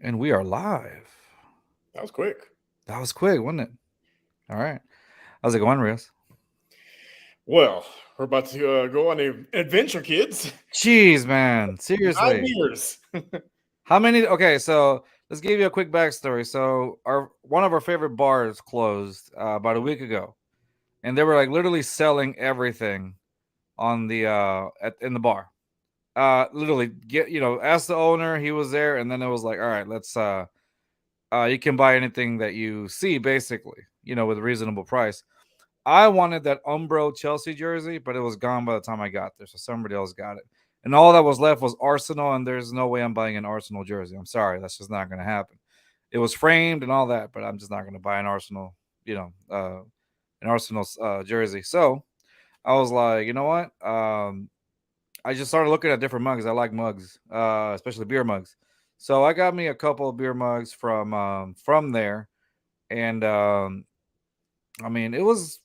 And we are live. That was quick. That was quick, wasn't it? All right. How's it going, Rios? Well, we're about to go on an adventure, kids. Jeez, man. 9 Seriously. years. How many? Okay, so let's give you a quick backstory. So our one of our favorite bars closed about a week ago, and they were like literally selling everything on the in the bar. Literally ask the owner. He was there, and then it was like, all right, let's you can buy anything that you see, basically, with a reasonable price. I wanted that Umbro Chelsea jersey, but it was gone by the time I got there, so somebody else got it. And all that was left was Arsenal, and there's no way I'm buying an Arsenal jersey. I'm sorry, that's just not going to happen. It was framed and all that, but I'm just not going to buy an Arsenal jersey. So I was like, you know what? I just started looking at different mugs. I like mugs, especially beer mugs. So I got me a couple of beer mugs from there, and I mean, it was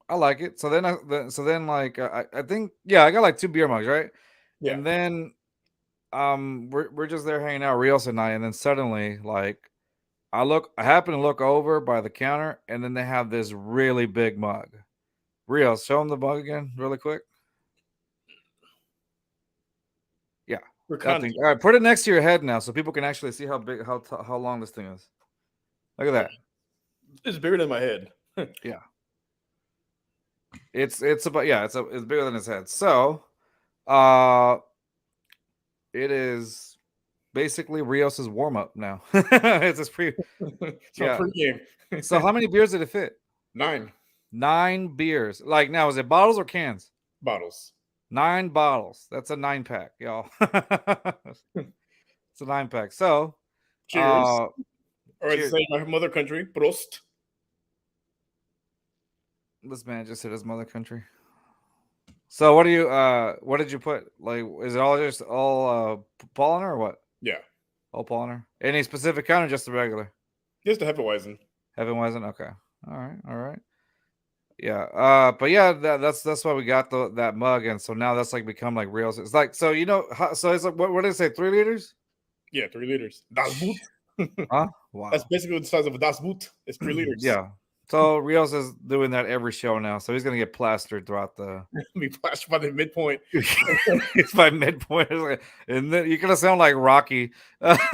I like it. I think I got like two beer mugs, right? Yeah. And then we're just there hanging out, Rios and I, and then suddenly I happen to look over by the counter, and then they have this really big mug. Rios, show them the mug again, really quick. Yeah, For that thing. context, All right, put it next to your head now, so people can actually see how big, how long this thing is. Look at that. it's bigger than my head. Yeah, it's about it's bigger than his head. So, uh, it is basically Rios's warm up now. It's just It's my yeah. pregame. So how many beers did it fit? 9 9 beers. Like now, is it bottles or cans? bottles. 9 bottles. That's a 9-pack, y'all. It's a 9-pack. So, Cheers. uh, Or as I cheers. say in my mother country, Prost. This man just hit his mother country. So what did you put? Like, is it all Paulaner or what? Yeah. All Paulaner? Any specific kind or just the regular? Just a Hefeweizen. Hefeweizen? Okay. All right. Yeah. But yeah, that's why we got that mug, and so now that's like become like real. It's like, so so it's like, what did it say? 3 liters? Yeah, 3 liters. Das Boot. Huh? That's Wow. basically the size of a Das Boot. It's 3 liters. Yeah. So Rios is doing that every show now, so he's gonna get plastered throughout the. Be flashed by the midpoint. It's by midpoint, and then you're gonna sound like Rocky. Adrian,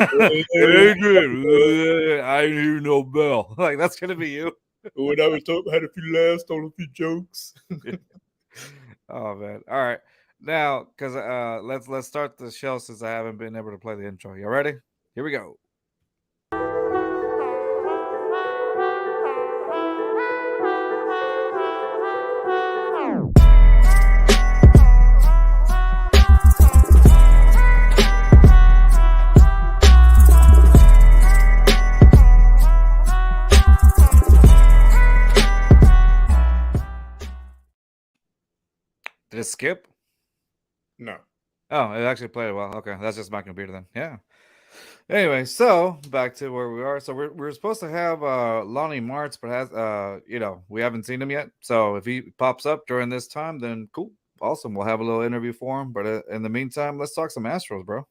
I knew no bell. Like that's gonna be you. When I was talking, had a few laughs, told a few jokes. Oh man! All right, now because let's start the show since I haven't been able to play the intro. You ready? Here we go. Did it skip? No. Oh, it actually played it well. Okay, that's just my computer then. Yeah. Anyway, so back to where we are. So we're supposed to have Lonnie Marts, but we haven't seen him yet. So if he pops up during this time, then cool, awesome. We'll have a little interview for him. But in the meantime, let's talk some Astros, bro.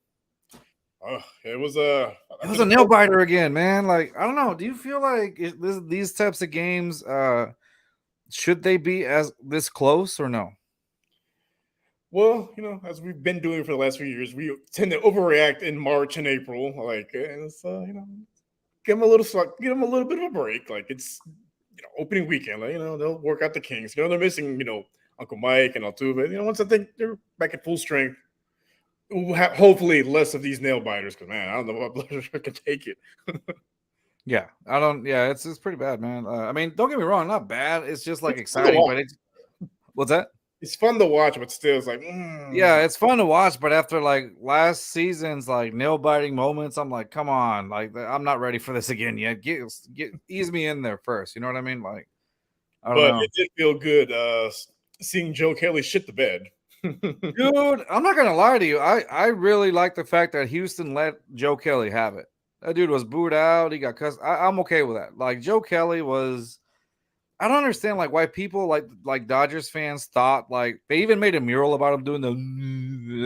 It was It was a nail biter again, man. Like, I don't know. Do you feel like these types of games should they be as this close or no? Well, as we've been doing for the last few years, we tend to overreact in March and April. Like, and it's give them a give them a little bit of a break. Like it's opening weekend. Like they'll work out the kinks. They're missing Uncle Mike and Altuve. Once I think they're back at full strength, we'll have hopefully less of these nail biters. Because man, I don't know what blood can take it. Yeah, I don't. Yeah, it's pretty bad, man. I mean, don't get me wrong, not bad. It's just like exciting, but it's what's that? It's fun to watch, but still, it's like Yeah, it's fun to watch. But after like last season's like nail biting moments, I'm like, come on, like I'm not ready for this again yet. Ease me in there first. You know what I mean? Like, I don't know. It did feel good seeing Joe Kelly shit the bed. Dude, I'm not gonna lie to you. I really like the fact that Houston let Joe Kelly have it. That dude was booed out. He got cussed. I'm okay with that. Like Joe Kelly was. I don't understand like why people like Dodgers fans thought like they even made a mural about him doing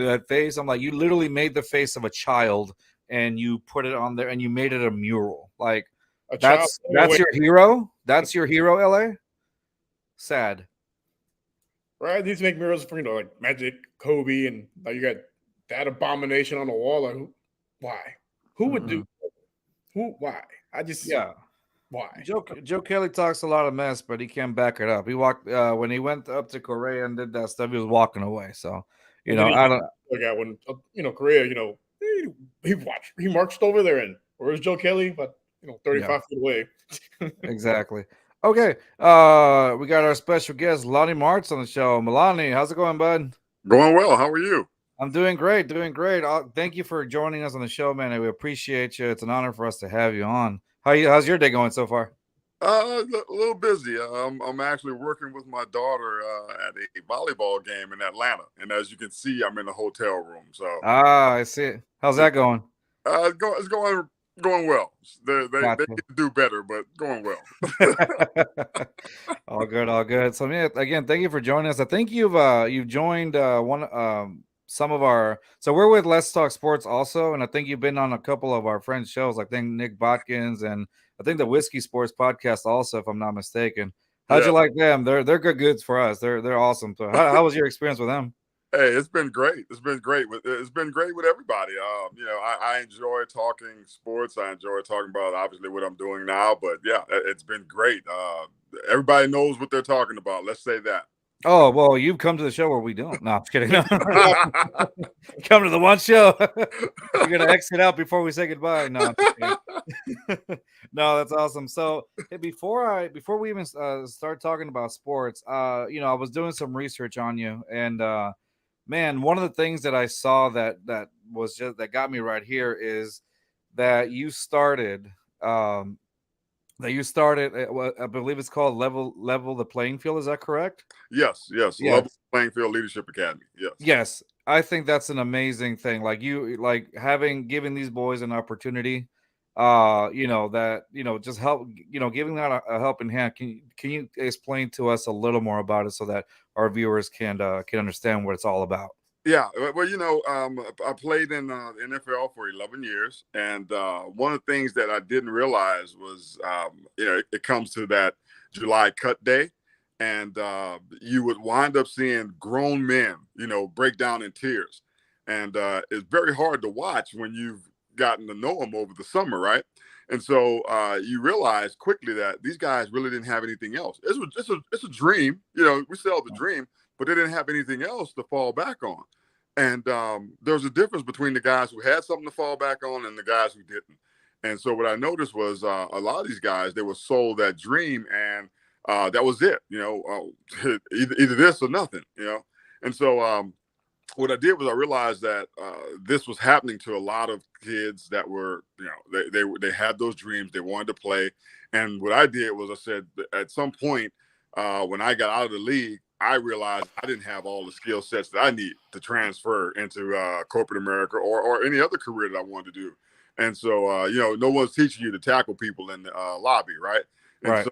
that face. I'm like, you literally made the face of a child and you put it on there and you made it a mural. Like A child that's away, your hero. That's your hero, LA. Sad. right? These make murals for like Magic, Kobe, and you got that abomination on the wall. Like, why? Who would do? Mm-mm. Who? Why? I just Yeah. why? Joe Kelly talks a lot of mess, but he can't back it up. He walked when he went up to Korea and did that stuff. He was walking away. So And then he I don't. like when Korea, he marched over there, and where's Joe Kelly? But Yeah, 35 feet away. exactly. Okay, we got our special guest Lonnie Marts on the show. Milani, how's it going, bud? Going well. How are you? I'm doing great, doing great. Thank you for joining us on the show, man. We appreciate you. It's an honor for us to have you on. How's your day going so far? A little busy. I'm actually working with my daughter at a volleyball game in Atlanta, and as you can see, I'm in a hotel room. So Ah, I see. How's that going? it's going well. They Gotcha. need to do better, but going well. All good, all good. So yeah, again, thank you for joining us. I think you've joined one some of our, so we're with Let's Talk Sports also, and I think you've been on a couple of our friends' shows. I think Nick Botkins and I think the Whiskey Sports podcast also, if I'm not mistaken. How'd Yeah. you like them? They're good goods for us. They're awesome. So how was your experience with them? Hey, it's been great. It's been great with everybody. I enjoy talking sports. I enjoy talking about obviously what I'm doing now. But yeah, it's been great. Everybody knows what they're talking about. Let's say that. Oh, well, you've come to the show where we don't. No, I'm just kidding. Come to the one show. You're gonna exit out before we say goodbye. No, I'm just kidding. No, that's awesome. So hey, before we even start talking about sports, I was doing some research on you, and man, one of the things that I saw that was just that got me right here is that you started um I believe it's called level the playing field. Is that correct? Yes. Level Yes. Playing Field Leadership Academy. Yes. Yes, I think that's an amazing thing. Like you, like having giving these boys an opportunity, that just help, giving that a helping hand. Can you explain to us a little more about it so that our viewers can understand what it's all about? Yeah, well, I played in the NFL for 11 years, and one of the things that I didn't realize was, it comes to that July cut day, and you would wind up seeing grown men, break down in tears, and it's very hard to watch when you've gotten to know them over the summer, right? And so you realize quickly that these guys really didn't have anything else. It's a dream, we sell the dream, but they didn't have anything else to fall back on. And there's a difference between the guys who had something to fall back on and the guys who didn't. And so what I noticed was a lot of these guys, they were sold that dream, and that was it. Either this or nothing. And so what I did was I realized that this was happening to a lot of kids that were, they had those dreams, they wanted to play, and what I did was I said at some point when I got out of the league, I realized I didn't have all the skill sets that I need to transfer into corporate America or any other career that I wanted to do. And so, no one's teaching you to tackle people in the lobby, right? And Right. so,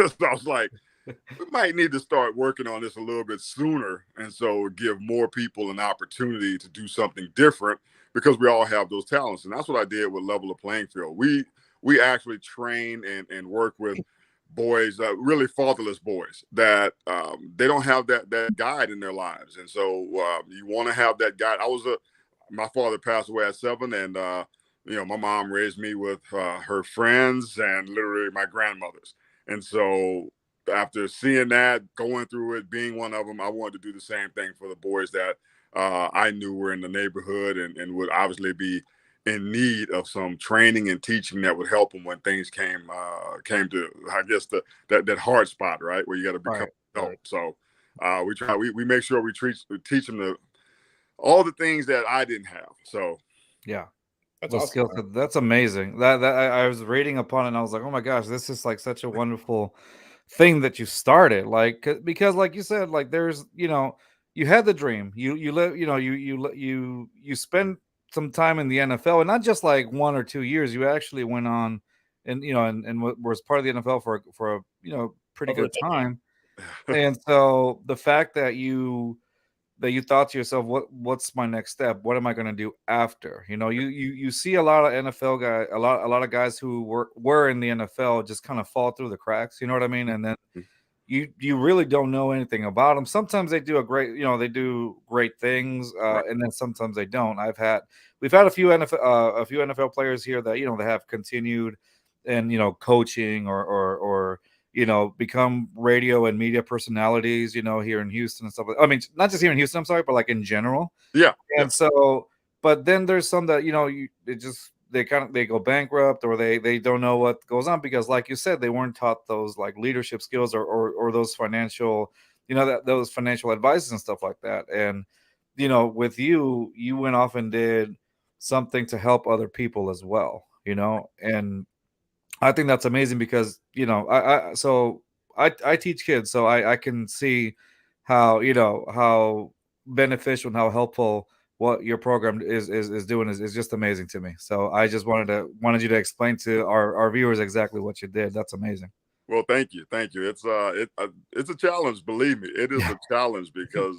so I was like, we might need to start working on this a little bit sooner, and so give more people an opportunity to do something different because we all have those talents. And that's what I did with Level the Playing Field. We actually train and work with boys, really fatherless boys that they don't have that guide in their lives, and so you want to have that guide. My father passed away at 7, and my mom raised me with her friends and literally my grandmothers, and so after seeing that, going through it, being one of them, I wanted to do the same thing for the boys that I knew were in the neighborhood and would obviously be in need of some training and teaching that would help them when things came to, I guess, that hard spot, right, where you got to become Right. adult. So we make sure we teach them all the things that I didn't have. So Yeah. That's The awesome, skill man. set. That's amazing. That I was reading upon it and I was like, oh my gosh, this is like such a wonderful thing that you started. Like because like you said, like there's you had the dream. You live you spend some time in the NFL and not just like 1 or 2 years. You actually went on and was part of the NFL for a pretty Over a good decade. time. And so the fact that that you thought to yourself, what's my next step? What am I going to do after? You see a lot of NFL guys, a lot of guys who were in the NFL just kind of fall through the cracks. You know what I mean? And then you really don't know anything about them. Sometimes they do they do great things, Right. and then sometimes they don't. We've had a few NFL players here that they have continued and coaching or become radio and media personalities, here in Houston and stuff. I mean, not just here in Houston, I'm sorry, but like in general. Yeah. And so, but then there's some that they go bankrupt, or they don't know what goes on because, like you said, they weren't taught those like leadership skills or those financial, those financial advice and stuff like that. And with you went off and did something to help other people as well, and I think that's amazing because I teach kids, so I can see how beneficial and how helpful what your program is doing is just amazing to me. So I just wanted you to explain to our viewers exactly what you did. That's amazing. Well, thank you. It's a challenge. Believe me, it is Yeah. a challenge because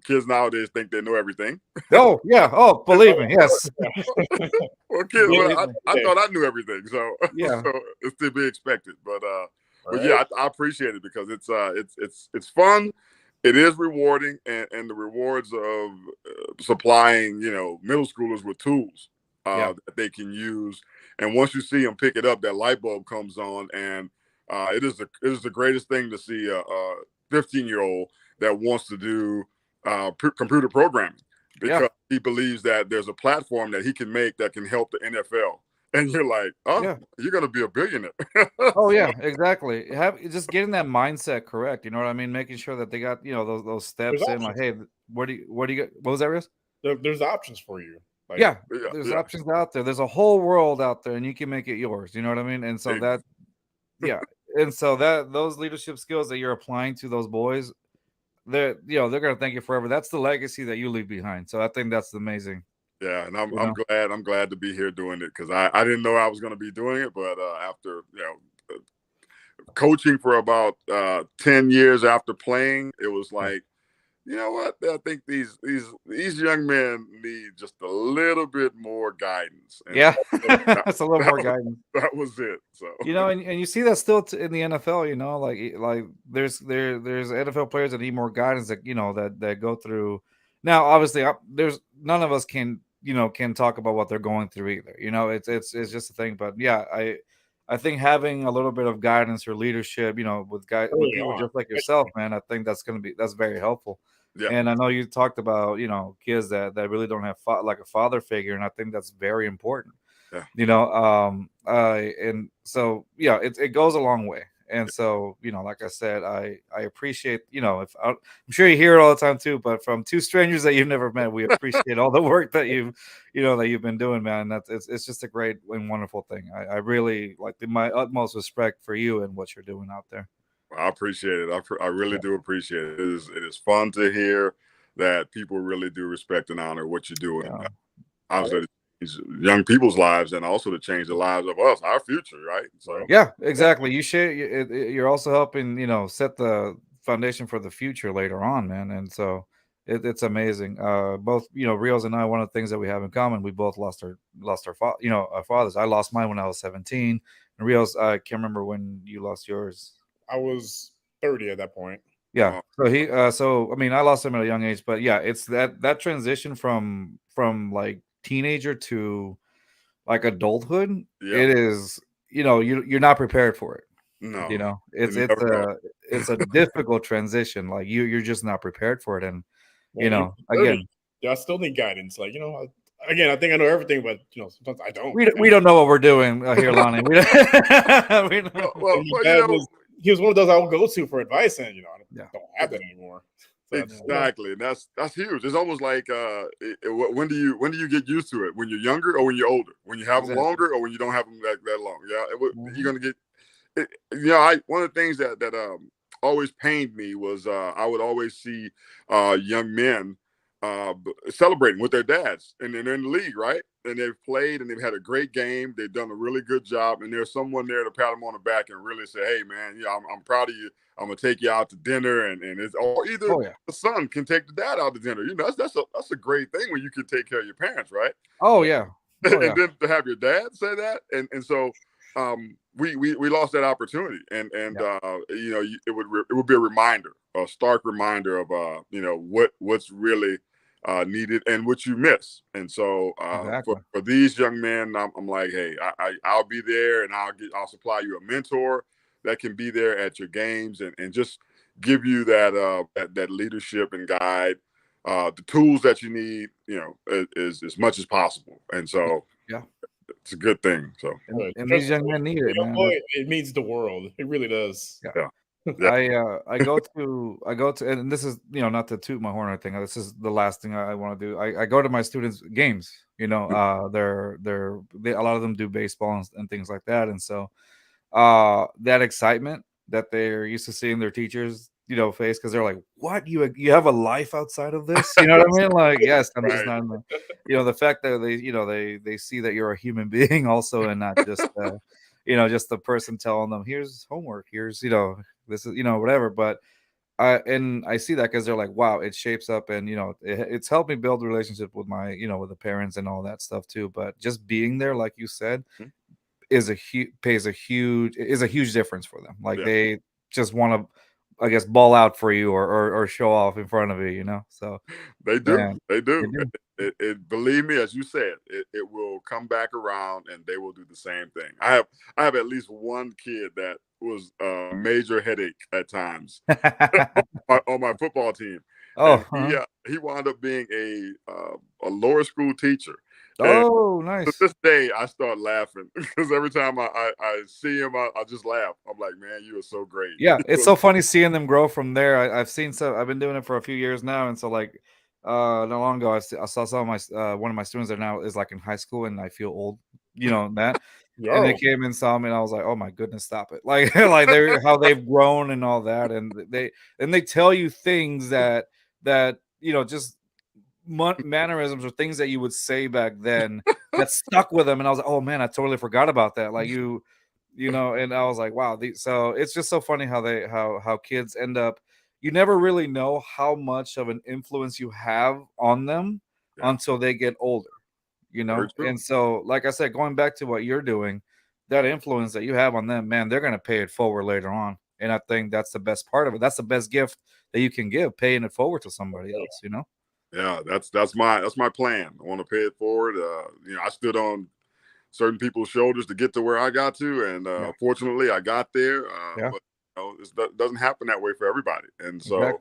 kids nowadays think they know everything. Oh yeah. Oh, believe me. Yes. Well, Believe I, me. I thought I knew everything, so Yeah. so it's to be expected. But Right. yeah, I appreciate it because it's fun. It is rewarding, and the rewards of supplying middle schoolers with tools Yeah. that they can use, and once you see them pick it up, that light bulb comes on, and it is the greatest thing to see a 15-year-old that wants to do computer programming Yeah. because he believes that there's a platform that he can make that can help the NFL. And you're like, oh, Yeah. you're going to be a billionaire. Oh yeah, exactly. Just getting that mindset correct. You know what I mean? Making sure that they got those There's steps in. Like, options. hey, what do you get? What was that, Rios? There's options for you. Like, Yeah, Yeah, there's yeah, options out there. There's a whole world out there, and you can make it yours. You know what I mean? And so yeah, and so those leadership skills that you're applying to those boys, they're gonna thank you forever. That's the legacy that you leave behind. So I think that's amazing. yeah. And You I'm know? glad to be here doing it because I didn't know I was going to be doing it, but after coaching for about 10 years after playing, it was Yeah. like, you know what? I think these young men need just a little bit more guidance, and Yeah, that, that's a little that more was guidance. that was it. So And you see that still in the NFL. Like there's NFL players that need more guidance that that go through. Now, obviously, there's none of us can talk about what they're going through either. It's just a thing. But yeah, I think having a little bit of guidance or leadership, with early people on. just like yourself, man, I think that's very helpful. yeah, And I know you talked about kids that really don't have like a father figure, and I think that's very important. yeah. And so yeah, it goes a long way. And so like I said, I appreciate, if I'm sure you hear it all the time too, but from two strangers that you've never met, we appreciate all the work that you've been doing, man. That's it's just a great and wonderful thing. I really like my utmost respect for you and what you're doing out there. I appreciate it. I really Yeah. do appreciate it. It is fun to hear that people really do respect and honor what you do, and Yeah. obviously these young people's lives, and also to change the lives of us, our future, right? So Yeah, exactly. You're also helping, set the foundation for the future later on, man. And so it's amazing. Both, Rios and I, one of the things that we have in common, we both our fathers. I lost mine when I was 17. And Rios, I can't remember when you lost yours. I was 30 at that point. Yeah. uh, So I mean, I lost him at a young age, but yeah, it's that transition from like teenager to like adulthood. yeah, It is, you're not prepared for it. no, It's you it's never know. a it's a difficult transition. Like you're just not prepared for it. And Well, even 30, again, I still need guidance. Like, again, I think I know everything, but sometimes I don't. we don't know what we're doing here, Lonnie. We don't, we don't- Well, And my well, dad he was one of those I would go to for advice, and Yeah. don't have that anymore. So exactly, and that's huge. It's almost like when do you get used to it? When you're younger or when you're older? When you have them Exactly. longer or when you don't have them that long? Yeah, Mhm. you're gonna get. One of the things that always pained me was I would always see young men celebrating with their dads, and they're in the league, right? And they've played and they've had a great game. They've done a really good job, and there's someone there to pat them on the back and really say, "Hey, man, yeah, I'm proud of you. I'm gonna take you out to dinner," and it's or either the son can take the dad out to dinner. That's a great thing when you can take care of your parents, right? Oh yeah, and then to have your dad say that, and so we lost that opportunity, and it would be a reminder, a stark reminder of what's really needed and what you miss. And so for these young men, I'm like, hey, I'll be there, and I'll supply you a mentor that can be there at your games and just give you that leadership and guide, the tools that you need, as much as possible. And so it's a good thing. So and these young men need it, man. It means the world. It really does. Yeah. I go to, and this is, not to toot my horn or anything. This is the last thing I want to do. I go to my students' games. They're a lot of them do baseball and things like that, and so that excitement that they're used to seeing their teachers, face, because they're like, "What, you have a life outside of this?" You know what I mean? Like, yes, I'm just not. The fact that they see that you're a human being also, and not just just the person telling them, "Here's homework. Here's this is whatever." But I see that because they're like, wow, it shapes up, and it's helped me build a relationship with my with the parents and all that stuff too. But just being there, like you said, is a huge difference for them. Like they just want to, I guess, ball out for you or show off in front of you, So they do. It believe me, as you said, it will come back around, and they will do the same thing. I have at least one kid that was a major headache at times on my football team. Oh, he wound up being a lower school teacher. Oh, nice. To this day, I start laughing because every time I see him, I just laugh. I'm like, man, you are so great. Yeah, it's so funny seeing them grow from there. I've seen some. I've been doing it for a few years now, and so like not long ago, I saw some of my one of my students that now is like in high school, and I feel old, that. And they came and saw me, and I was like, "Oh my goodness, stop it!" Like, like how they've grown and all that, and they tell you things that just mannerisms or things that you would say back then that stuck with them, and I was like, "Oh man, I totally forgot about that." Like and I was like, "Wow!" So it's just so funny how kids end up. You never really know how much of an influence you have on them until they get older. And so, like I said, going back to what you're doing, that influence that you have on them, man, they're going to pay it forward later on. And I think that's the best part of it. That's the best gift that you can give, paying it forward to somebody else, Yeah, that's my plan. I want to pay it forward. I stood on certain people's shoulders to get to where I got to, and fortunately I got there. But it doesn't happen that way for everybody. And so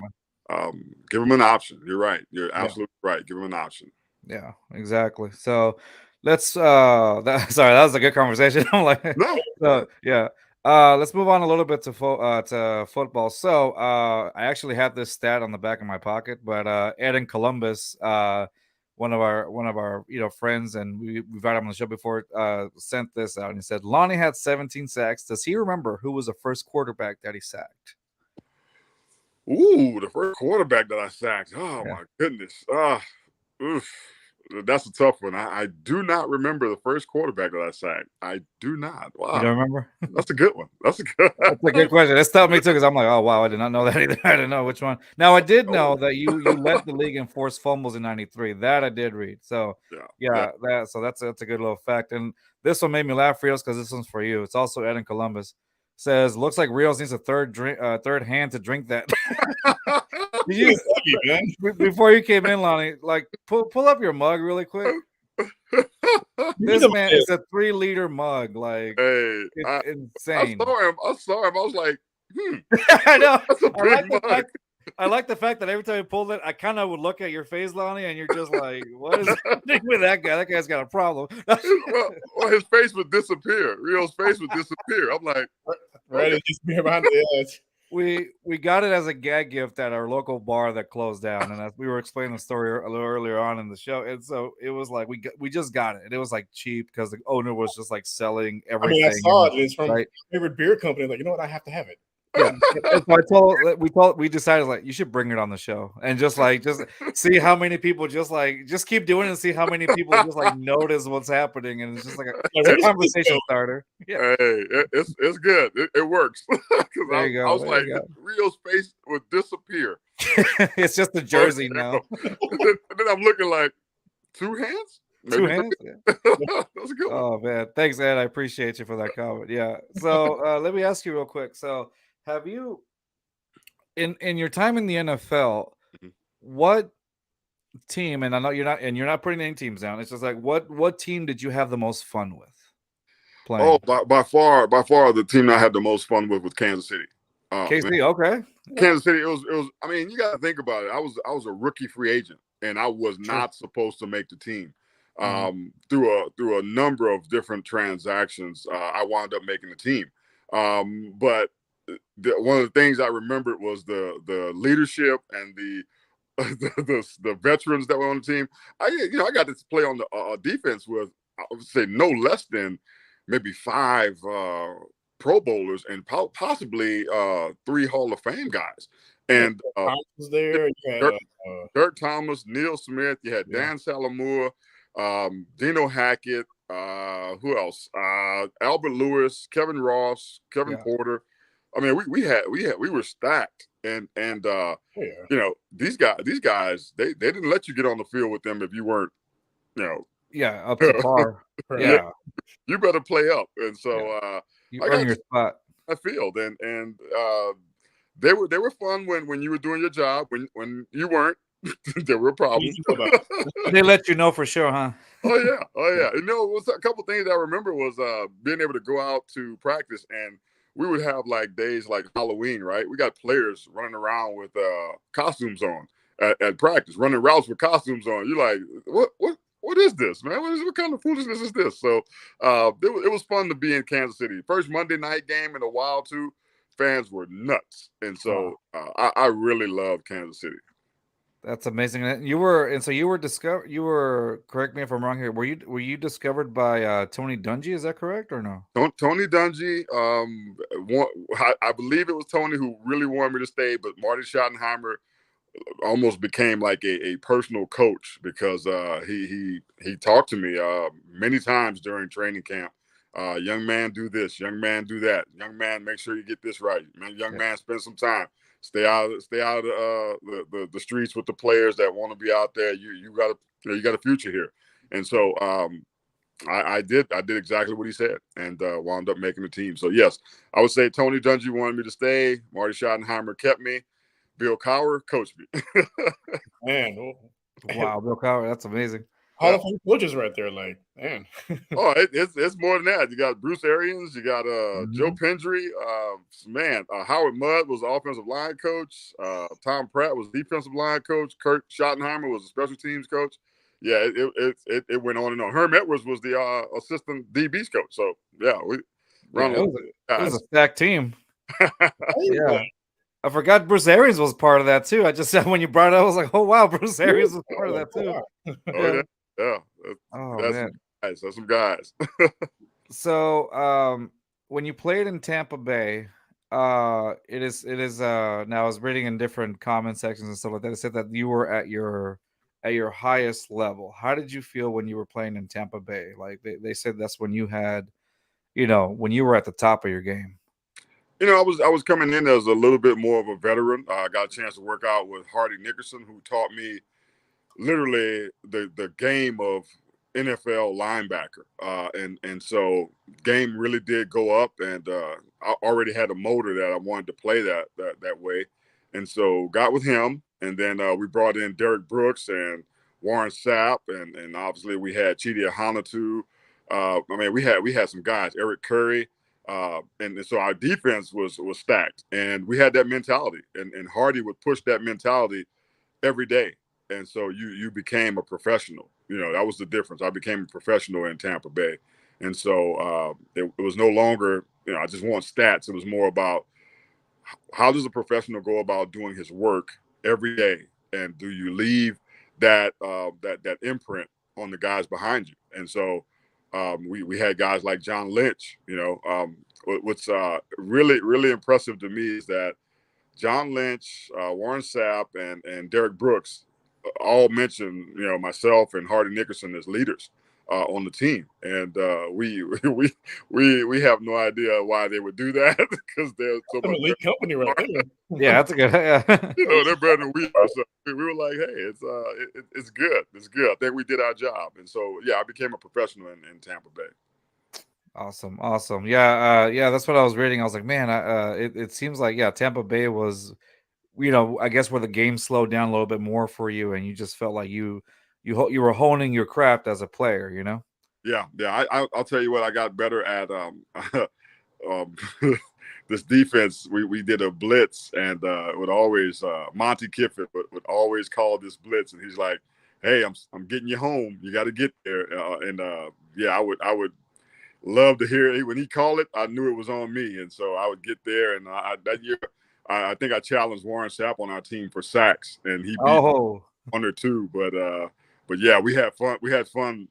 give them an option. You're right. You're absolutely right. Give them an option. Yeah, exactly. So let's sorry, that was a good conversation. I'm like, let's move on a little bit to football. So I actually have this stat on the back of my pocket, but Ed in Columbus, one of our friends, and we've had him on the show before, sent this out, and he said Lonnie had 17 sacks. Does he remember who was the first quarterback that he sacked? Ooh, the first quarterback that I sacked. Oh my goodness. Oof. That's a tough one. I do not remember the first quarterback that I sacked. I do not. Wow. You don't remember? That's a good one. That's a good question. That's tough me too, because I'm like, oh wow, I did not know that either. I didn't know which one. Now I did know that you led the league in forced fumbles in '93. That I did read. So that's a good little fact. And this one made me laugh, Rios, because this one's for you. It's also Ed in Columbus. Says, looks like Rios needs a third hand to drink that. Before you came in, Lonnie, like pull up your mug really quick. This man is a 3-liter mug. Like, hey, it's insane. I saw him. I was like, I know. That's a big mug. I like the fact that every time you pulled it, I kind of would look at your face, Lonnie, and you're just like, what is happening with that guy? That guy's got a problem. well, his face would disappear. Rio's face would disappear. I'm like, right, it just be behind the edge. We got it as a gag gift at our local bar that closed down, and as we were explaining the story a little earlier on in the show, and so it was like we just got it, and it was like cheap because the owner was just like selling everything. I mean, I saw it. It's from my favorite beer company. Like, you know what? I have to have it. Yeah, and so we decided like you should bring it on the show and just see how many people just keep doing it and see how many people just like notice what's happening, and it's just like it's a conversation starter. Yeah, Hey, it's good. It works. Because there you I go. was There like, you real space would disappear. go. It's just a jersey now. Then I'm looking like 2 hands, 2 maybe 3. hands. Yeah. That's a good one. Oh man, thanks, Ed. I appreciate you for that comment. Yeah. So let me ask you real quick. So have you in your time in the NFL, Mhm. what team? And I know you're not putting any teams down. It's just like what team did you have the most fun with Oh, playing? by far, the team I had the most fun with was Kansas City. Man, KC. Okay. Kansas City. It was. I mean, you got to think about it. I was a rookie free agent, and I was Sure. not supposed to make the team. Mhm. Through a number of different transactions, I wound up making the team. But one of the things I remembered was the leadership and the veterans that were on the team. I got to play on the defense with, I would say, no less than maybe 5 Pro Bowlers and possibly 3 Hall of Fame guys. Yeah, And Thomas was there. You had Dirk, Dirk Thomas, Neil Smith, you had yeah. Dan Salamur, Dino Hackett, who else? Albert Lewis, Kevin Ross, Kevin Yeah. Porter. I mean, we were stacked, and Yeah. these guys, they didn't let you get on the field with them if you weren't, you know, Yeah. Up to par. yeah, Yeah. you better play up. And Yeah. so You I earn got your spot. a field, and they were fun when you were doing your job. When you weren't, there were problems. They let you know for sure, huh? Oh yeah, oh Yeah. yeah. You know, it was a couple things I remember was being able to go out to practice, and we would have like days like Halloween, right? We got players running around with costumes on at practice, running routes with costumes on. You're like, what is this, man? What kind of foolishness is this? So it was fun to be in Kansas City. First Monday night game in a while too. Fans were nuts, and Wow. so I really loved Kansas City. That's amazing. And so you were discovered. You were, correct me if I'm wrong here. Were you discovered by Tony Dungy? Is that correct or no? Tony Dungy, I believe it was Tony who really wanted me to stay, but Marty Schottenheimer almost became like a personal coach because he talked to me many times during training camp. Young man, do this. Young man, do that. Young man, make sure you get this right. Man, young man, spend some time. Stay out of the streets with the players that want to be out there. You got a future here, and so I did exactly what he said, and wound up making the team. So yes, I would say Tony Dungy wanted me to stay. Marty Schottenheimer kept me. Bill Cowher coached me. Man, Wow, Bill Cowher, that's amazing. Hall of Fame coaches right there. Like, man. Oh, it's more than that. You got Bruce Arians, you got Joe Pendry, man. Howard Mudd was the offensive line coach. Tom Pratt was defensive line coach. Kurt Schottenheimer was the special teams coach. Yeah, it went on and on. Herm Edwards was the assistant DB's coach. So yeah, we Yeah, run a lot it was of a stacked team. guys. Yeah. I forgot Bruce Arians was part of that too. I just said when you brought it up, I was like, oh wow, Bruce Arians was part of that too. Oh Yeah. yeah. Oh That's man. that's some guys. So when you played in Tampa Bay, it is now I was reading in different comment sections and stuff like that. It said that you were at your highest level. How did you feel when you were playing in Tampa Bay? Like they said that's when you had, when you were at the top of your game. I was coming in as a little bit more of a veteran. I got a chance to work out with Hardy Nickerson, who taught me literally the game of NFL linebacker, and so game really did go up, and I already had a motor that I wanted to play that way, and so got with him, and then we brought in Derek Brooks and Warren Sapp, and obviously we had Chidi Ahanatu. I mean, we had some guys, Eric Curry. And so our defense was stacked, and we had that mentality, and Hardy would push that mentality every day, and so you became a professional. That was the difference. I became a professional in Tampa Bay, and so it was no longer I just want stats. It was more about how does a professional go about doing his work every day, and do you leave that imprint on the guys behind you? And so we had guys like John Lynch, what's really really impressive to me is that John Lynch, Warren Sapp, and Derek Brooks all mentioned, myself and Hardy Nickerson as leaders on the team, and we have no idea why they would do that because they're so much elite company right there. Yeah, that's a good. Yeah. they're better than we are. So we were like, hey, it's good. It's good. I think we did our job, and so yeah, I became a professional in Tampa Bay. Awesome, awesome. Yeah, yeah, that's what I was reading. I was like, man, it seems like Tampa Bay was, I guess where the game slowed down a little bit more for you, and you just felt like you were honing your craft as a player. Yeah, yeah. I'll tell you what, I got better at um, this defense. We did a blitz, and would always Monty Kiffin would always call this blitz, and he's like, "Hey, I'm getting you home. You got to get there." Yeah, I would love to hear it when he called it. I knew it was on me, and so I would get there. And that year, I think I challenged Warren Sapp on our team for sacks, and he beat Oh, 1 or 2. But yeah, we had fun. We had fun.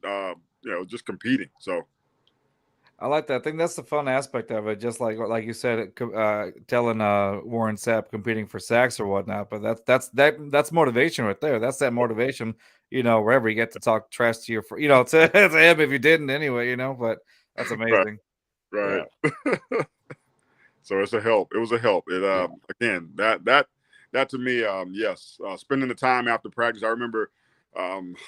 Just competing. So I like that. I think that's the fun aspect of it. Just like you said, telling Warren Sapp competing for sacks or whatnot. But that's motivation right there. That's that motivation. Wherever you get to talk trash to your, to him if you didn't anyway. But that's right, amazing. right. Yeah. So it's a help. It was a help. It Yeah. again that to me, yes, spending the time after practice. I remember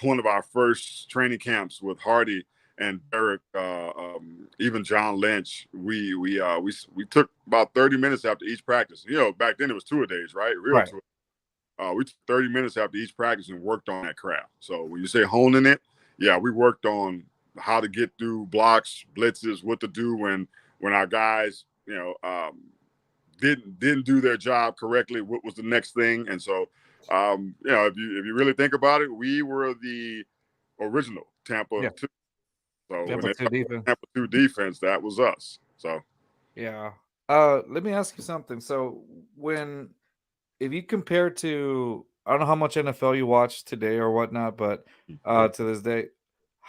one of our first training camps with Hardy and Derek, even John Lynch. We took about 30 minutes after each practice. Back then it was 2-a-days, right? Real Right. two. We took 30 minutes after each practice and worked on that craft. So when you say honing it, yeah, we worked on how to get through blocks, blitzes, what to do when our guys, didn't do their job correctly. What was the next thing? And so, if you really think about it, we were the original Tampa Yeah. 2. So when Tampa they 2 defense. Tampa 2 defense, that was us. So Yeah. Let me ask you something. So if you compare to, I don't know how much NFL you watch today or whatnot, but to this day,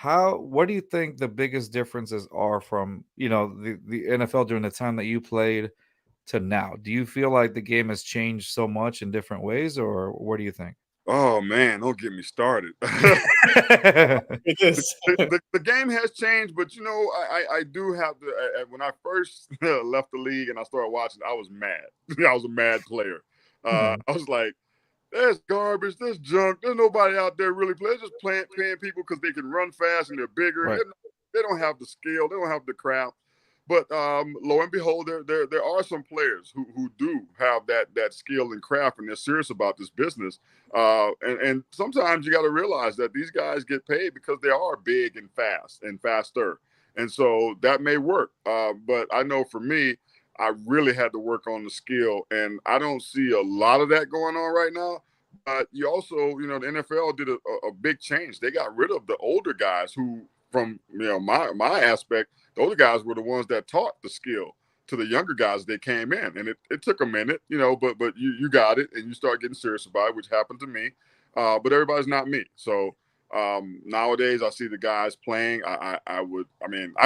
what do you think the biggest differences are from the NFL during the time that you played to now? Do you feel like the game has changed so much in different ways, or what do you think? oh man, don't get me started. It is. The game has changed, but I do have to. When I first left the league and I started watching, I was mad. I was a mad player. I was like, "There's garbage. There's junk. There's nobody out there really playing. They're just paying people because they can run fast and they're bigger. Right. They don't have the skill. They don't have the craft." But lo and behold, there are some players who do have that skill and craft, and they're serious about this business. And sometimes you got to realize that these guys get paid because they are big and fast and faster, and so that may work. But I know for me, I really had to work on the skill, and I don't see a lot of that going on right now. But you also, the NFL did a big change. They got rid of the older guys who, from my aspect, the older guys were the ones that taught the skill to the younger guys that came in, and it took a minute, but you got it, and you start getting serious about it, which happened to me. But everybody's not me, so nowadays I see the guys playing. I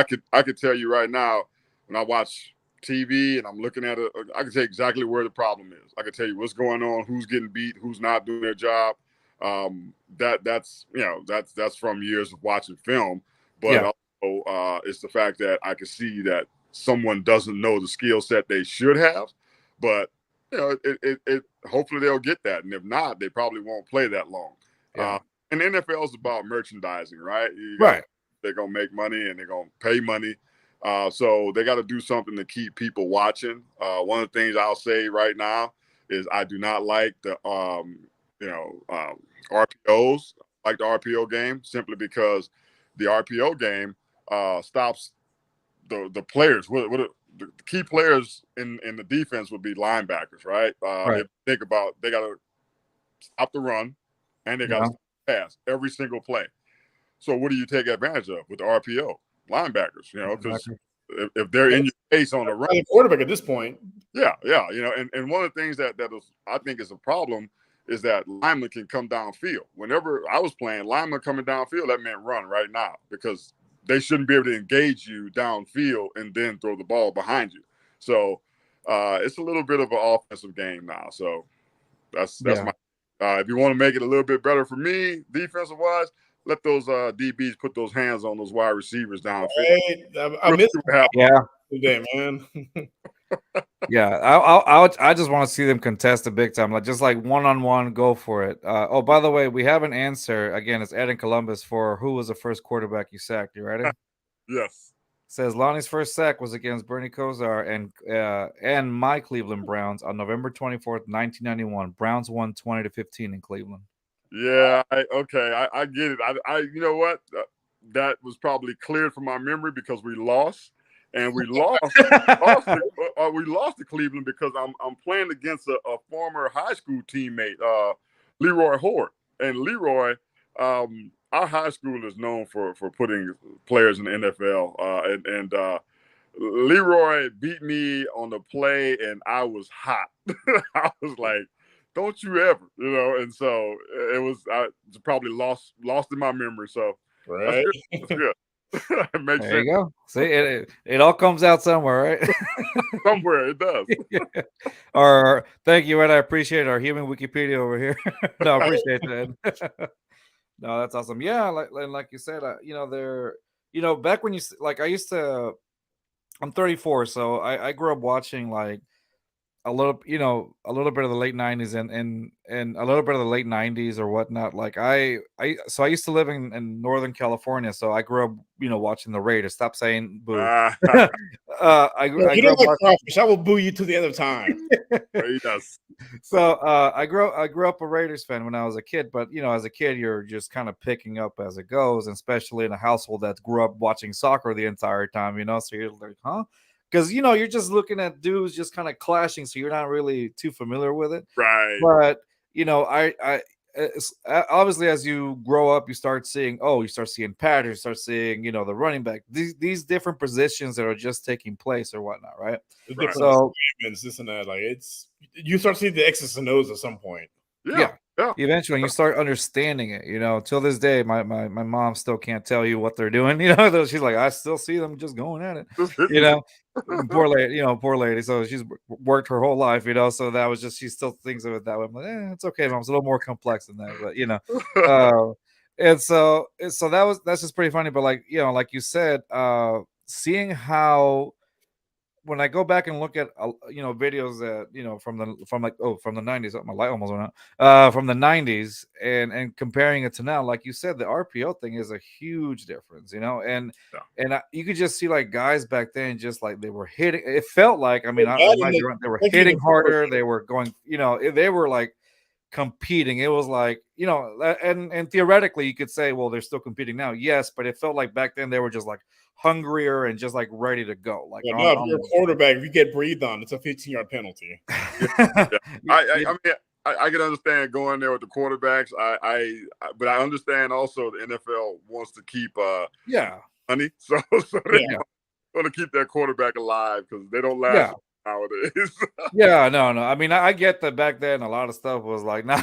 could tell you right now when I watch TV and I'm looking at it, I can tell you exactly where the problem is. I can tell you what's going on, who's getting beat, who's not doing their job. That's from years of watching film, but Yeah. it's the fact that I can see that someone doesn't know the skill set they should have, but it hopefully they'll get that, and if not, they probably won't play that long. Yeah. And NFL is about merchandising, right? Right. They're gonna make money and they're gonna pay money, so they got to do something to keep people watching. One of the things I'll say right now is I do not like the RPOs, like the RPO game, simply because the RPO game stops the players. The key players in the defense would be linebackers, right? Right. If you think about, they got to stop the run and they got to Yeah. stop the pass every single play. So what do you take advantage of with the RPO? Linebackers, because Exactly. if they're in your face on the run, The quarterback at this point. yeah, and one of the things that is, I think, is a problem is that linemen can come downfield. Whenever I was playing, linemen coming downfield, that meant run right now because they shouldn't be able to engage you downfield and then throw the ball behind you. So it's a little bit of an offensive game now. So that's my. If you want to make it a little bit better for me, defensive wise, let those DBs put those hands on those wide receivers downfield. Right. I missed today, man. I just want to see them contest the big time, like just like one-on-one, go for it. Oh, by the way, we have an answer. Again, it's Ed in Columbus for who was the first quarterback you sacked. You ready? Yes. Says Lonnie's first sack was against Bernie Kosar and my Cleveland Browns on November 24th, 1991. Browns won 20-15 in Cleveland. Yeah, I get it. I you know what? That was probably cleared from my memory because we lost. And we lost to Cleveland because I'm playing against a former high school teammate, Leroy Hort. And Leroy, our high school is known for putting players in the NFL. And Leroy beat me on the play, and I was hot. I was like, "Don't you ever," And so it was probably lost in my memory. So right, that's good. There sense. You go. See, it all comes out somewhere, right? Somewhere it does. Or thank you, Ed. I appreciate our human Wikipedia over here. No, I appreciate that. No, that's awesome. Yeah, like you said, back when I'm 34, so I grew up watching like a little bit of the late 90s and a little bit of the late 90s or whatnot. Like I used to live in Northern California, so I grew up watching the Raiders. Stop saying boo. I grew up like crawfish. I will boo you to the end of time. Yes. So I grew up a Raiders fan when I was a kid, but as a kid you're just kind of picking up as it goes, and especially in a household that grew up watching soccer the entire time, so you're like, huh? Because you're just looking at dudes just kind of clashing, so you're not really too familiar with it, right? But obviously as you grow up, you start seeing patterns, you start seeing the running back, these different positions that are just taking place or whatnot, right? So this and that, like you start seeing the X's and O's at some point. Yeah. Eventually, you start understanding it. Till this day, my mom still can't tell you what they're doing. She's like, I still see them just going at it. Poor lady. So she's worked her whole life. So that was just, she still thinks of it that way. I'm like, it's okay, mom. It's a little more complex than that, but and so that's just pretty funny. But like you said, seeing how. When I go back and look at videos that from the 90s, my light almost went out, from the 90s and comparing it to now, like you said, the RPO thing is a huge difference, and you could just see like guys back then just like they were hitting. It felt like they were hitting harder. They were going, they were like competing. It was like and theoretically you could say, well, they're still competing now, yes, but it felt like back then they were just like hungrier and just like ready to go. Like, if you're a quarterback, if you get breathed on, it's a 15-yard penalty. I mean, I can understand going there with the quarterbacks. But I understand also the NFL wants to keep money, so they want to keep that quarterback alive because they don't last nowadays. No. I mean, I get that back then a lot of stuff was like, nah,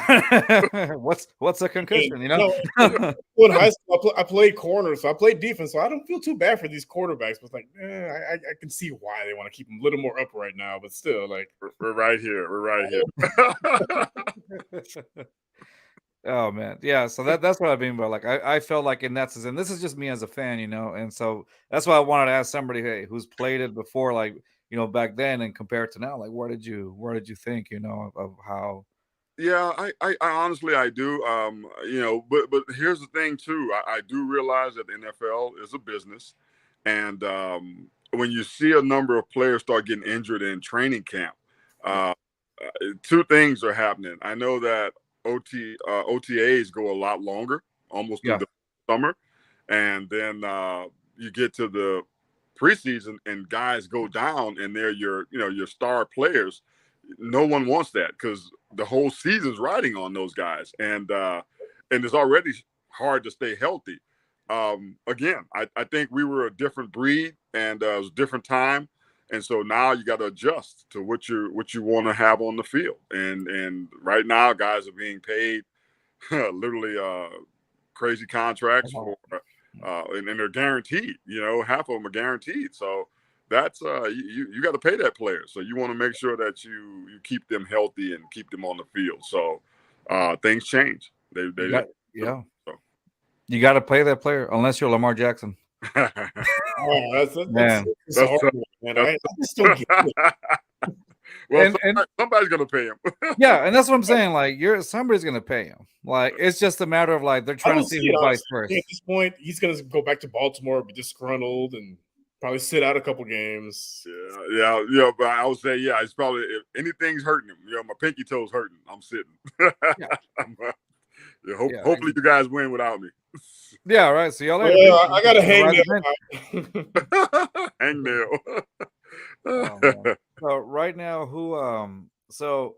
what's a concussion, in high school, I played corner, so I played defense, so I don't feel too bad for these quarterbacks. But like, I can see why they want to keep them a little more upright now, but still, like, we're right here. Oh man, yeah. So that's what I mean by like I felt like in that sense, and this is just me as a fan, and so that's why I wanted to ask somebody, hey, who's played it before, like back then and compared to now, like where did you think of how? Yeah, I honestly I do. But here's the thing too. I do realize that the NFL is a business, and when you see a number of players start getting injured in training camp, two things are happening. I know that OTAs go a lot longer, almost through the summer, and then you get to the preseason and guys go down and they're your star players. No one wants that because the whole season's riding on those guys, and it's already hard to stay healthy. Again, I think we were a different breed and it was a different time. And so now you got to adjust to what you want to have on the field. And right now, guys are being paid literally crazy contracts for and they're guaranteed. Half of them are guaranteed. So that's you got to pay that player. So you want to make sure that you keep them healthy and keep them on the field. So things change. They yeah. So. You got to pay that player unless you're Lamar Jackson. Oh, Man. that's a hard one, man. I just don't get it. Well, somebody's gonna pay him. Yeah, and that's what I'm saying. Like, somebody's gonna pay him. Like, it's just a matter of like they're trying to see who bites first. At this point, he's gonna go back to Baltimore, be disgruntled, and probably sit out a couple games. Yeah. But I would say, yeah, it's probably if anything's hurting him. My pinky toe's hurting. I'm sitting. Yeah. Hopefully you guys win without me. Yeah, right. So y'all later. Yeah, I got a hangnail. Hangnail. So right now, so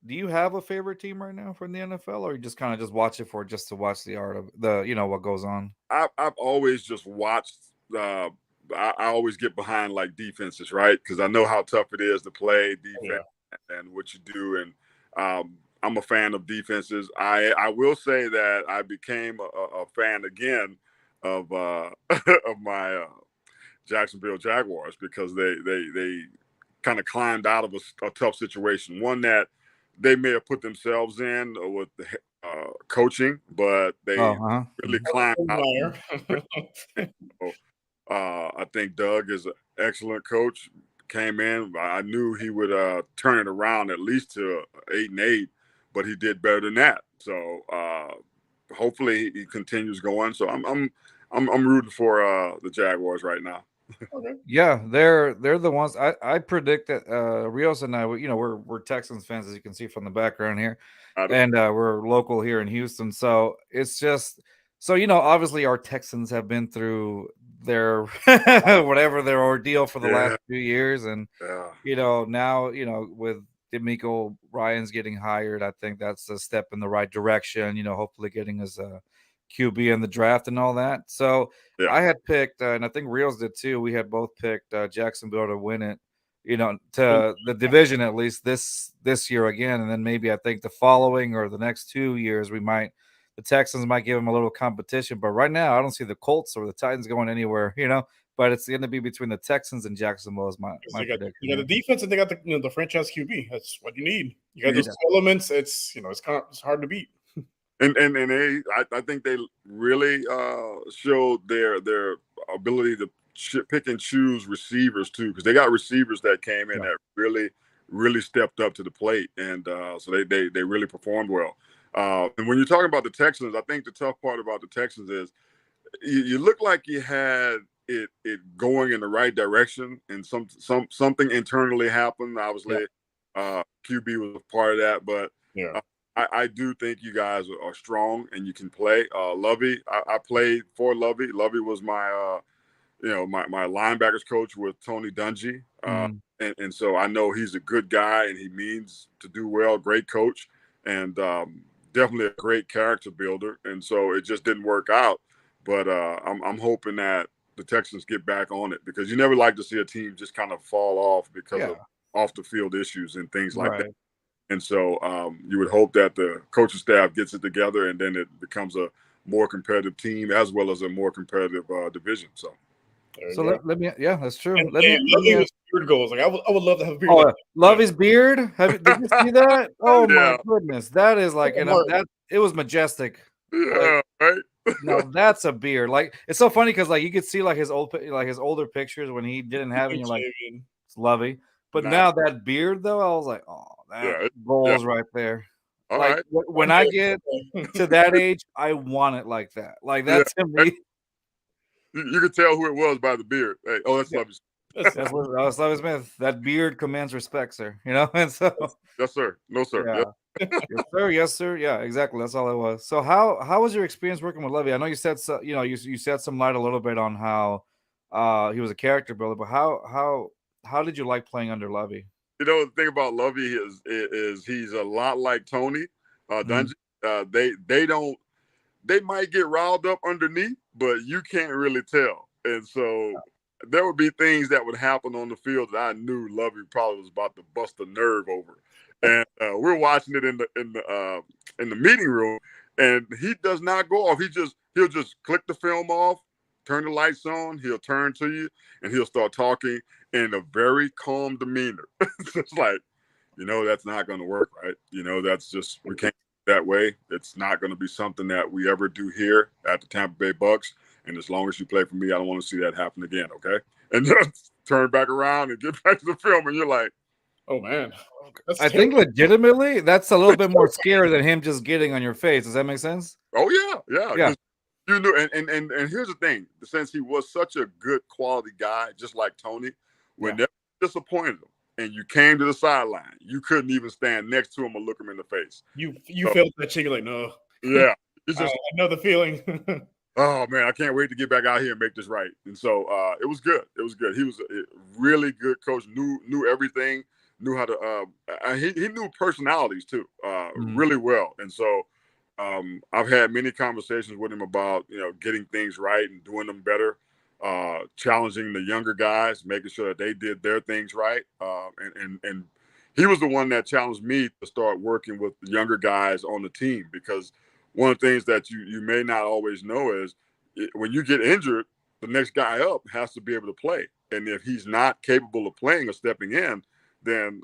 do you have a favorite team right now from the NFL, or you just kind of just watch it just to watch the art of what goes on? I've always just watched. I always get behind like defenses, right? Because I know how tough it is to play defense and what you do, and I'm a fan of defenses. I will say that I became a fan again of of my Jacksonville Jaguars because they kind of climbed out of a tough situation, one that they may have put themselves in with the coaching, but they really climbed out. I think Doug is an excellent coach. Came in, I knew he would turn it around at least to 8-8, but he did better than that. So hopefully he continues going. So I'm rooting for the Jaguars right now. Okay. Yeah, they're the ones. I predict that Rios and I, we're Texans fans, as you can see from the background here, and we're local here in Houston. So it's just obviously our Texans have been through their whatever their ordeal for the last few years, and now with D'Amico Ryan's getting hired, I think that's a step in the right direction. Hopefully getting us a QB in the draft and all that. So I had picked, and I think Rios did too. We had both picked Jacksonville to win it, to the division at least this year again, and then maybe I think the following or the next 2 years the Texans might give them a little competition. But right now, I don't see the Colts or the Titans going anywhere. But it's going to be between the Texans and Jacksonville is my prediction. You got the defense and they got the franchise QB. That's what you need. You got those elements. It's it's hard to beat. And I think they really showed their ability to pick and choose receivers too, because they got receivers that came in that really stepped up to the plate, and so they really performed well. And when you're talking about the Texans, I think the tough part about the Texans is you look like you had it going in the right direction, and something internally happened. Obviously, QB was a part of that, but I do think you guys are strong and you can play. Lovey, I played for Lovey. Lovey was my my linebackers coach with Tony Dungy, and so I know he's a good guy and he means to do well. Great coach, and definitely a great character builder. And so it just didn't work out. But I'm hoping that the Texans get back on it, because you never like to see a team just kind of fall off because of off the field issues and things like that. And so you would hope that the coaching staff gets it together and then it becomes a more competitive team as well as a more competitive division. So let me, that's true. And let me beard goals. Like I would love to have a beard. Like Lovey's beard. Did you see that? Oh my goodness, that is like that. It was majestic. Yeah, right. No, that's a beard. Like, it's so funny because like you could see like his older pictures when he didn't have any. Like, it's Lovey. But now that beard though, I was like, oh, that goals right there. All like right. When I get to that age, I want it like that. Like that's to me. You could tell who it was by the beard. Hey, that's Lovey. That's Lovey Smith. That beard commands respect, sir. And so yes, sir. No, sir. Yeah. Yes, sir. Yes, sir. Yeah, exactly. That's all it was. So how was your experience working with Lovey? I know you said you shed some light a little bit on how he was a character builder, but how did you like playing under Lovey? The thing about Lovey is he's a lot like Tony Dungy. They might get riled up underneath, but you can't really tell. And so there would be things that would happen on the field that I knew Lovey probably was about to bust a nerve over. And we're watching it in the meeting room, and he does not go off. He just he'll just click the film off, turn the lights on, he'll turn to you, and he'll start talking in a very calm demeanor. It's like, that's not going to work, right? That's just, we can't that way. It's not going to be something that we ever do here at the Tampa Bay Bucks. And as long as you play for me, I don't want to see that happen again, okay? And just turn back around and get back to the film, and you're like, oh man, I think legitimately that's a little bit more scary than him just getting on your face. Does that make sense? oh yeah. Yeah. You knew, and here's the thing: since he was such a good quality guy, just like Tony, whenever you disappointed him and you came to the sideline, you couldn't even stand next to him or look him in the face. You felt that shit. You're like, no. Yeah, it's just I know the feeling. oh man, I can't wait to get back out here and make this right. And so it was good. It was good. He was a really good coach. Knew everything. Knew how to. He knew personalities too, really well. And so I've had many conversations with him about getting things right and doing them better, challenging the younger guys, making sure that they did their things right. And he was the one that challenged me to start working with the younger guys on the team, because one of the things that you may not always know is when you get injured, the next guy up has to be able to play. And if he's not capable of playing or stepping in, then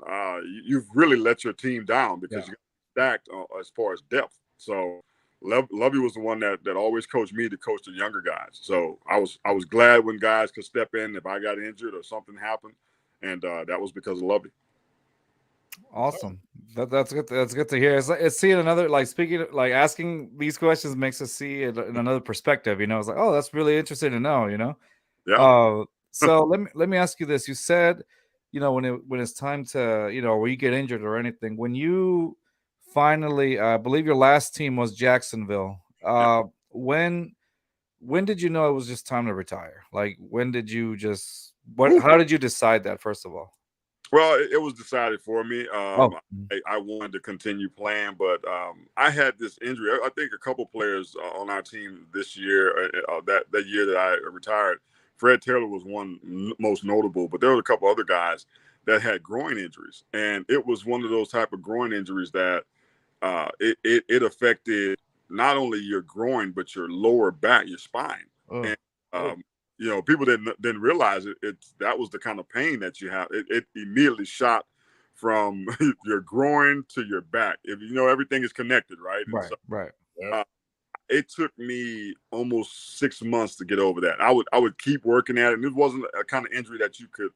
you've really let your team down, because you're stacked as far as depth. So Lovey was the one that always coached me to coach the younger guys. So I was glad when guys could step in if I got injured or something happened, and that was because of Lovey. Awesome. That's good. That's good to hear. It's seeing another, like, speaking like asking these questions makes us see it in another perspective. It's like, oh, that's really interesting to know. Yeah. So let me ask you this. You said, when it's time to, where you get injured or anything, when you finally, I believe your last team was Jacksonville. When did you know it was just time to retire? Like, when did you just how did you decide that, first of all? Well, it was decided for me. Oh. I wanted to continue playing, but I had this injury. I think a couple players on our team this year, that year that I retired, Fred Taylor was one most notable, but there were a couple other guys that had groin injuries, and it was one of those type of groin injuries that it affected not only your groin but your lower back, your spine. Oh. And people didn't realize it. That was the kind of pain that you have. It immediately shot from your groin to your back. If everything is connected, right? And Right. so, Right. it took me almost 6 months to get over that. I would keep working at it, and it wasn't a kind of injury that you could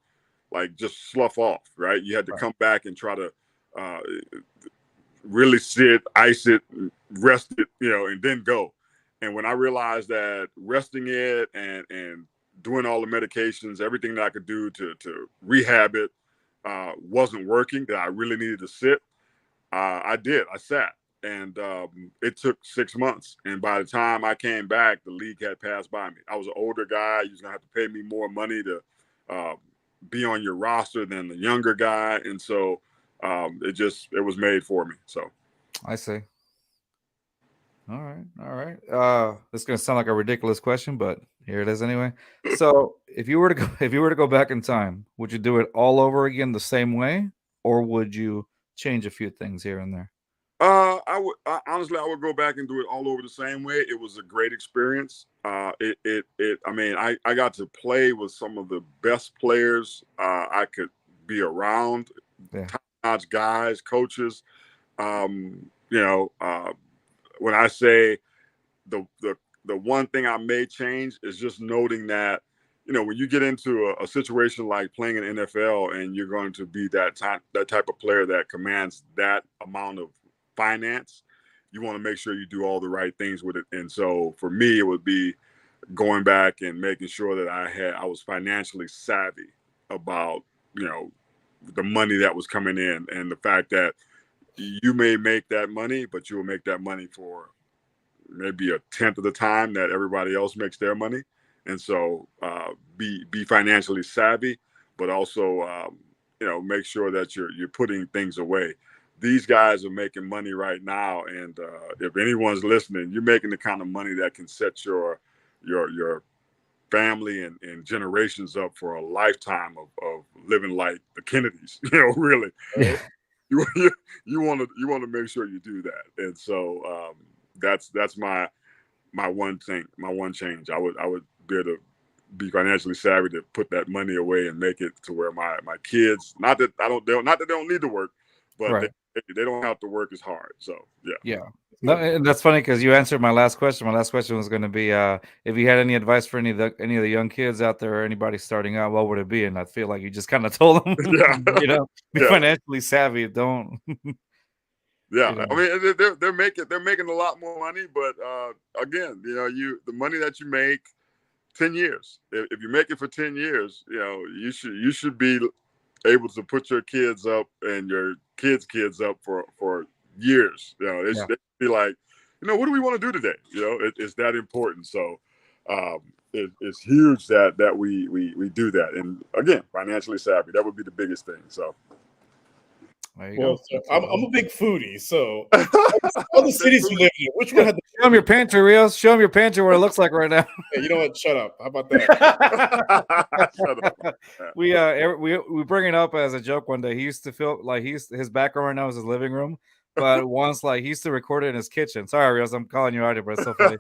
like just slough off, right? You had to come back and try to really sit, ice it, rest it, and then go. And when I realized that resting it and doing all the medications, everything that I could do to rehab it wasn't working, that I really needed to sit, I did. I sat. And it took 6 months. And by the time I came back, the league had passed by me. I was an older guy. You was going to have to pay me more money to be on your roster than the younger guy. And so it was made for me. So I see. All right. This is gonna sound like a ridiculous question, but here it is anyway. So, if you were to go back in time, would you do it all over again the same way, or would you change a few things here and there? Honestly, I would go back and do it all over the same way. It was a great experience. I mean, I got to play with some of the best players I could be around, top-notch guys, coaches. When I say the one thing I may change is just noting that, when you get into a situation like playing in NFL and you're going to be that type of player that commands that amount of finance, you want to make sure you do all the right things with it. And so for me, it would be going back and making sure that I was financially savvy about, the money that was coming in, and the fact that you may make that money, but you will make that money for maybe a tenth of the time that everybody else makes their money. And so be financially savvy, but also make sure that you're putting things away. These guys are making money right now, and if anyone's listening, you're making the kind of money that can set your family and generations up for a lifetime of living like the Kennedys. Really. Yeah. You want to make sure you do that. And so that's my my one thing, my one change. I would be able to be financially savvy to put that money away and make it to where my kids, not that they don't need to work, but Right. they don't have to work as hard. So yeah. Yeah. No, and that's funny because you answered my last question. My last question was going to be, if you had any advice for any of the young kids out there or anybody starting out, what would it be? And I feel like you just kind of told them, Yeah. be Yeah. financially savvy. Don't. Yeah, I mean they're making a lot more money, but again, the money that you make 10 years. If you make it for 10 years, you should be able to put your kids up and your kids up for years. They Yeah. should be like, what do we want to do today? It's that important. So it's huge that we do that. And again, financially savvy. That would be the biggest thing. So There you Well, go. so I'm a big foodie, so all the cities you live in, which one had the Show them your pantry, Rios. Show them your pantry, what it looks like right now. Hey, you know what? Shut up. How about that? Shut up. we bring it up as a joke one day. He used to feel like his background right now is his living room, but once like he used to record it in his kitchen. Sorry, Rios, I'm calling you out here, but it's so funny.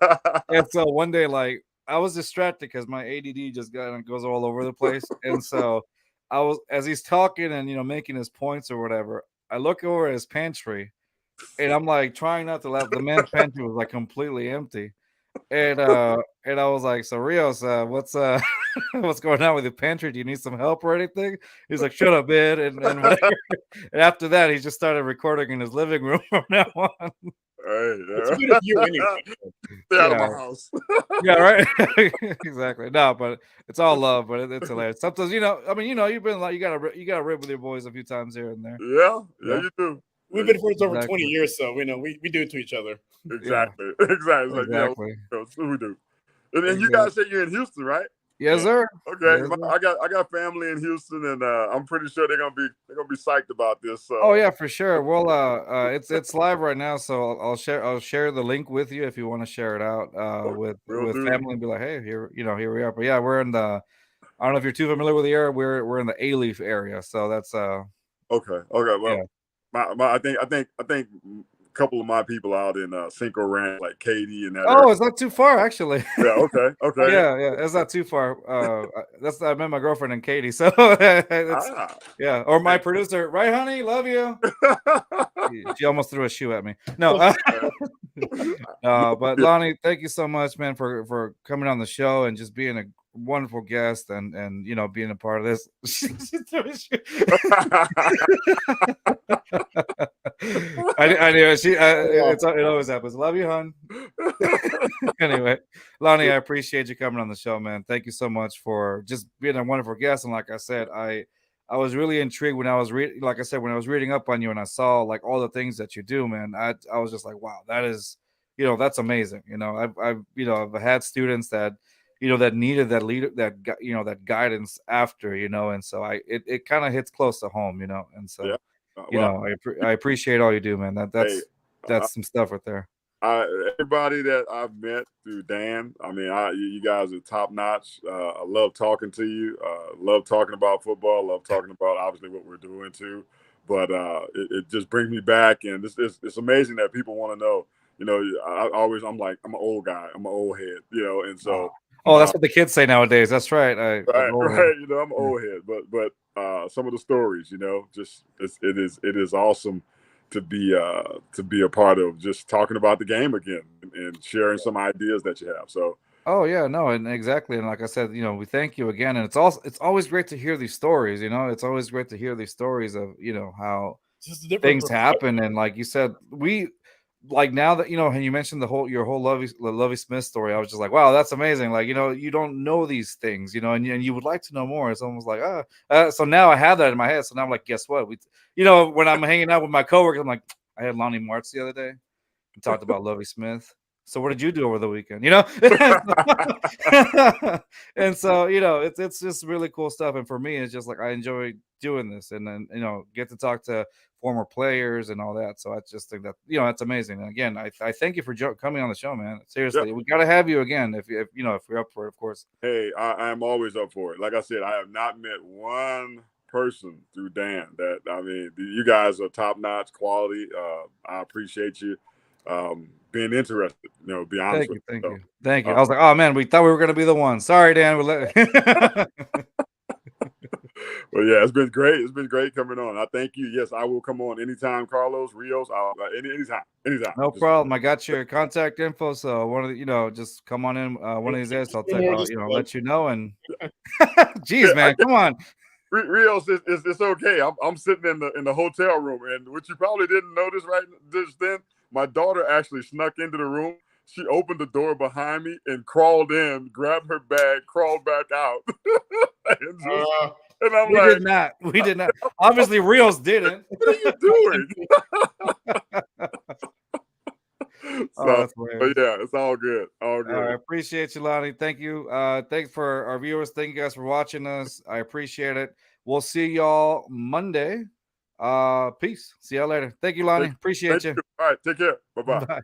And so one day, like I was distracted because my ADD just goes all over the place, and so I was as he's talking and making his points or whatever. I look over at his pantry, and I'm like trying not to laugh. The man's pantry was like completely empty. And I was like, so Rios, what's what's going on with your pantry? Do you need some help or anything? He's like, shut up, man, and whatever. And after that, he just started recording in his living room from now on. Hey, It's a good of you anyway. stay out of Yeah. my house. Yeah, right. Exactly. No, but it's all love, but it's hilarious. Sometimes, I mean, you've been like you gotta rib with your boys a few times here and there. Yeah, Yeah. you do. We've been friends over 20 Exactly. years, so we do it to each other. Exactly. Exactly. It's like, Exactly. that's what we do. And you Exactly. guys say you're in Houston, right? Yes, Yeah. sir. Okay. Yes, sir. I got family in Houston, and I'm pretty sure they're gonna be psyched about this. So Oh yeah, for sure. Well, it's live right now, so I'll share the link with you if you want to share it out we'll with do. family and be like, hey, here we are. But yeah, we're in the. I don't know if you're too familiar with the area. We're in the A-Leaf area, so that's Okay. Well, yeah. I think a couple of my people out in Cinco Ranch, like Katie and that area. Oh, it's not too far actually. Yeah. Okay. Okay. Yeah, it's not too far. I met my girlfriend and Katie, so it's Ah. yeah. Or my producer, right, honey? Love you. She almost threw a shoe at me. No, but Lonnie, thank you so much, man, for coming on the show and just being a wonderful guest and being a part of this. She threw a shoe. I knew she. It always happens. Love you, hon. Anyway, Lonnie, I appreciate you coming on the show, man. Thank you so much for just being a wonderful guest. And like I said, I was really intrigued when I was reading, like I said, when I was reading up on you and I saw like all the things that you do, man. I was just like, wow, that is, that's amazing. I've had students that, that needed that leader, that guidance after, and so it kind of hits close to home, and so, Yeah. Well, I appreciate all you do, man. hey, That's some stuff right there. everybody that I've met through Dan, I mean, you guys are top notch. I love talking to you. Love talking about football. Love talking about obviously what we're doing too. But it just brings me back, and it's amazing that people want to know. I'm like, I'm an old guy. I'm an old head. And so. Oh, that's what the kids say nowadays. That's right. Right. I'm an old head, but some of the stories, just it is awesome to be a part of just talking about the game again and sharing some ideas that you have. So. Oh yeah, no, and exactly, and like I said, we thank you again, and it's always great to hear these stories. It's always great to hear these stories of how Just a different things happen, and like you said, we like now that and you mentioned your whole Lovey Smith story. I was just like, wow, that's amazing. Like you don't know these things, and you would like to know more. It's almost like so now I have that in my head. So now I'm like, guess what? When I'm hanging out with my coworkers, I'm like, I had Lonnie Marts the other day. We talked about Lovey Smith. So what did you do over the weekend? And so it's just really cool stuff. And for me, it's just like I enjoy doing this, and then get to talk to former players and all that. So I just think that that's amazing. And again, I thank you for coming on the show, man. Seriously, we got to have you again if you're up for it, of course. Hey, I'm always up for it. Like I said, I have not met one person through Dan that, I mean, you guys are top notch quality. I appreciate you. being interested. Be honest with Thank you. you. Thank you. I was like, oh man, we thought we were gonna be the one. Sorry, Dan. But yeah, it's been great. It's been great coming on. I thank you. Yes, I will come on anytime, Carlos, Rios. Anytime. No problem. I got your contact info, so one of the, just come on in one of these days. I'll let you know. And geez, man, come on. Rios, it's okay. I'm sitting in the hotel room, and what you probably didn't notice right just then, my daughter actually snuck into the room. She opened the door behind me and crawled in, grabbed her bag, crawled back out. And I'm like, we did not. Obviously, Rios didn't. What are you doing? But yeah, it's all good. All good. I appreciate you, Lonnie. Thank you. Thanks for our viewers. Thank you guys for watching us. I appreciate it. We'll see y'all Monday. Peace. See y'all later. Thank you, Lonnie. Appreciate you. All right. Take care. Bye-bye. Bye.